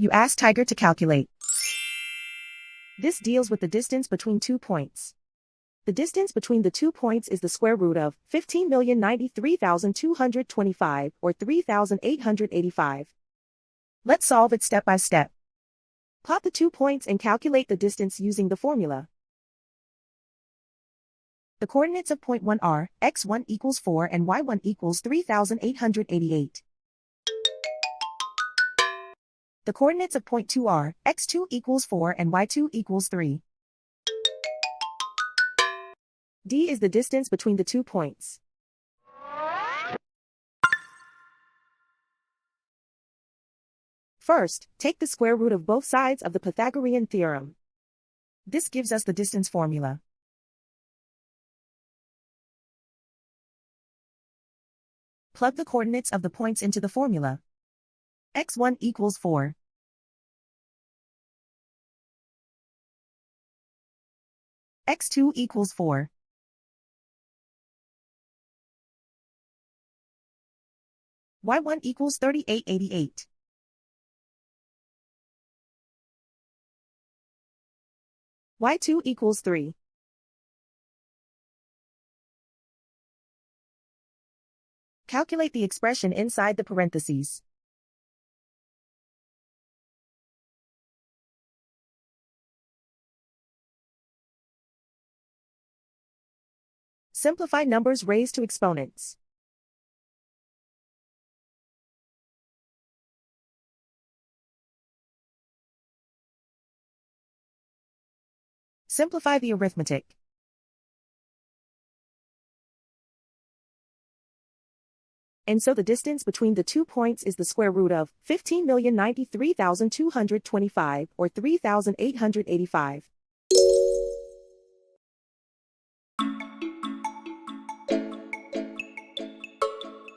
You ask Tiger to calculate. This deals with the distance between 2 points. The distance between the 2 points is the square root of 15,093,225 or 3,885. Let's solve it step by step. Plot the 2 points and calculate the distance using the formula. The coordinates of point 1 are x1 equals 4 and y1 equals 3,888. The coordinates of point 2 are x2 equals 4 and y2 equals 3. D is the distance between the 2 points. First, take the square root of both sides of the Pythagorean theorem. This gives us the distance formula. Plug the coordinates of the points into the formula. x1 equals 4. x2 equals 4. y1 equals 3888. y2 equals 3. Calculate the expression inside the parentheses. Simplify numbers raised to exponents. Simplify the arithmetic. And so the distance between the 2 points is the square root of 15,093,225 or 3,885.